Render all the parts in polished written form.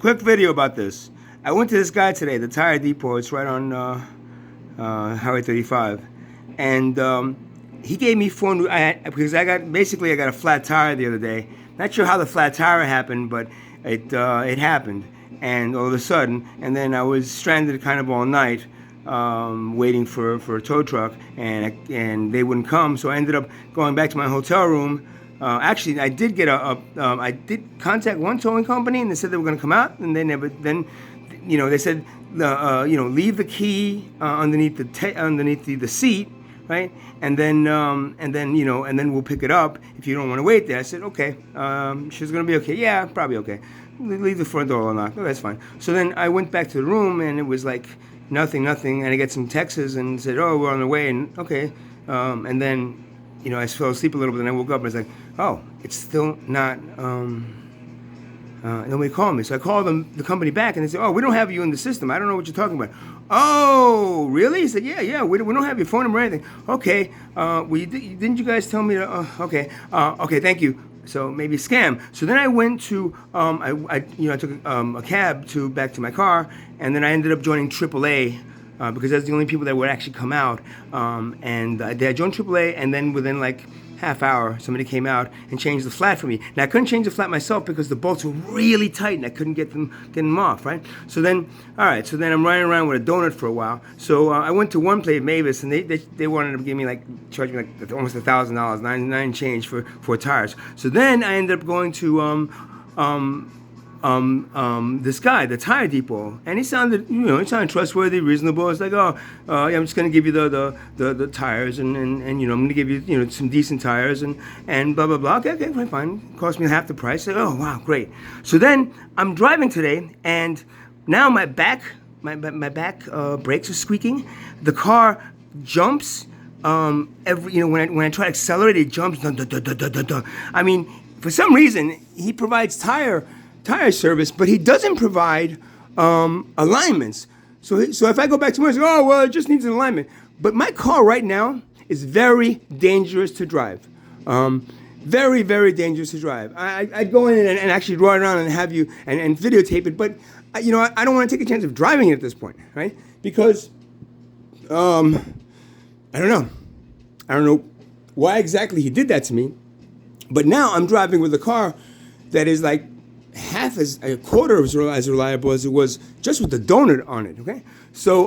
quick video about this. I went to this guy today, the tire depot. It's right on Highway 35, and he gave me four new. Because I got a flat tire the other day. Not sure how the flat tire happened, but it happened, and all of a sudden, and then I was stranded kind of all night. Waiting for a tow truck, and they wouldn't come, so I ended up going back to my hotel room. Actually, I did get I did contact one towing company, and they said they were going to come out, and they never. Then, they said, leave the key underneath the seat, right? And then we'll pick it up if you don't want to wait there. I said, okay. She's going to be okay. Yeah, probably okay. Leave the front door unlocked. Oh, that's fine. So then I went back to the room, and it was like nothing, and I get some texts and said, oh, we're on the way, and okay, and then, I fell asleep a little bit, and I woke up, and I was like, oh, it's still not, nobody called me, so I called the company back, and they said, oh, we don't have you in the system, I don't know what you're talking about. Oh, really? He said, yeah, we don't have your phone number or anything. Okay, didn't you guys tell me to, okay, thank you. So maybe a scam. So then I went to I took a cab back to my car, and then I ended up joining AAA because that's the only people that would actually come out. And I joined AAA, and then within like half hour, somebody came out and changed the flat for me. Now I couldn't change the flat myself because the bolts were really tight, and I couldn't get them off. Right. So then, so then I'm running around with a donut for a while. So I went to one place, Mavis, and they wanted to give me charge me like almost $1,000, 99 change for tires. So then I ended up going to this guy, the tire depot, and he sounded trustworthy, reasonable. It's like, yeah, I'm just gonna give you the tires, and I'm gonna give you some decent tires, and blah blah blah. Okay, fine. Cost me half the price. I said, oh wow, great. So then I'm driving today, and now my back brakes are squeaking. The car jumps. When I try to accelerate, it jumps. Dun, dun, dun, dun, dun, dun, dun. I mean, for some reason, he provides tire service, but he doesn't provide alignments. So if I go back tomorrow, I say, oh well, it just needs an alignment. But my car right now is very dangerous to drive. Very, very dangerous to drive. I'd go in and actually draw it around and have you and videotape it, but I don't want to take a chance of driving it at this point, right? Because I don't know why exactly he did that to me, but now I'm driving with a car that is like a quarter as reliable as it was just with the donut on it. Okay, so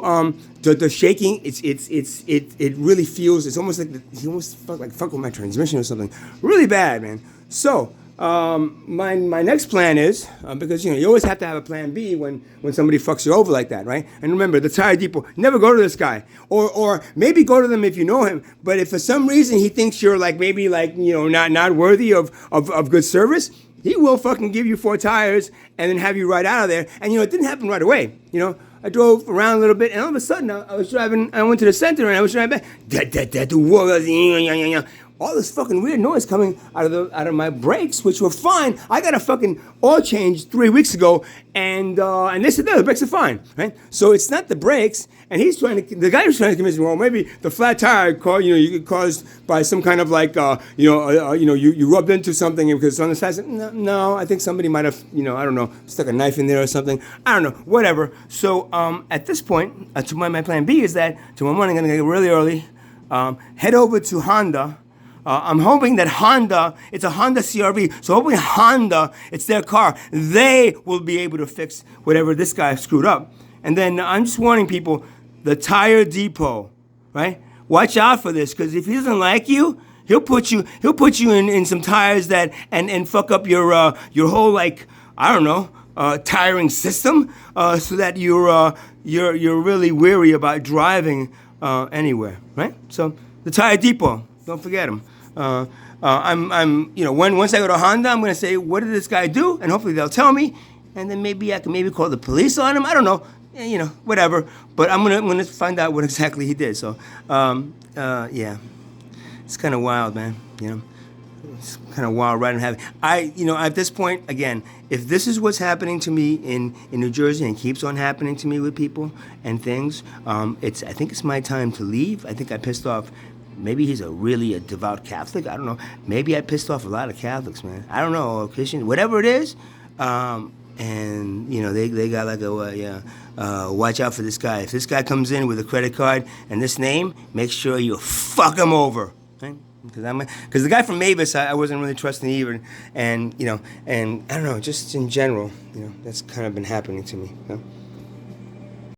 the shaking, it really feels. It's almost like he almost felt like fuck with my transmission or something. Really bad, man. So my next plan is because you always have to have a plan B when somebody fucks you over like that, right? And remember, the tire depot, never go to this guy, or maybe go to them if you know him. But if for some reason he thinks you're not worthy of good service, he will fucking give you 4 tires and then have you right out of there. And it didn't happen right away. I drove around a little bit, and all of a sudden I was driving. I went to the center, and I was driving back. All this fucking weird noise coming out of my brakes, which were fine. I got a fucking oil change 3 weeks ago, and they said no, the brakes are fine, right? So it's not the brakes, and the guy was trying to convince me, well, maybe the flat tire caused by some kind of you rubbed into something because it's on the side. I said, no, I think somebody might have I don't know, stuck a knife in there or something. I don't know, whatever. So at this point, my plan B is that tomorrow morning I'm gonna get really early, head over to Honda. I'm hoping that Honda, it's a Honda CRV, so hoping Honda, it's their car, they will be able to fix whatever this guy screwed up. And then I'm just warning people, the tire depot, right? Watch out for this, because if he doesn't like you, he'll put you in some tires that and fuck up your whole tiring system, so that you're really weary about driving anywhere, right? So the tire depot, don't forget him. Once I go to Honda, I'm gonna say, what did this guy do? And hopefully they'll tell me, and then maybe I can call the police on him. I don't know, whatever. But I'm gonna find out what exactly he did. So, yeah, it's kind of wild, man. It's kind of wild riding heavy. At this point, again, if this is what's happening to me in New Jersey and keeps on happening to me with people and things, I think it's my time to leave. I think I pissed off. Maybe he's really a devout Catholic. I don't know. Maybe I pissed off a lot of Catholics, man. I don't know, Christian. Whatever it is, and they got like watch out for this guy. If this guy comes in with a credit card and this name, make sure you fuck him over. Right? Because the guy from Mavis, I wasn't really trusting either, and and I don't know, just in general, that's kind of been happening to me.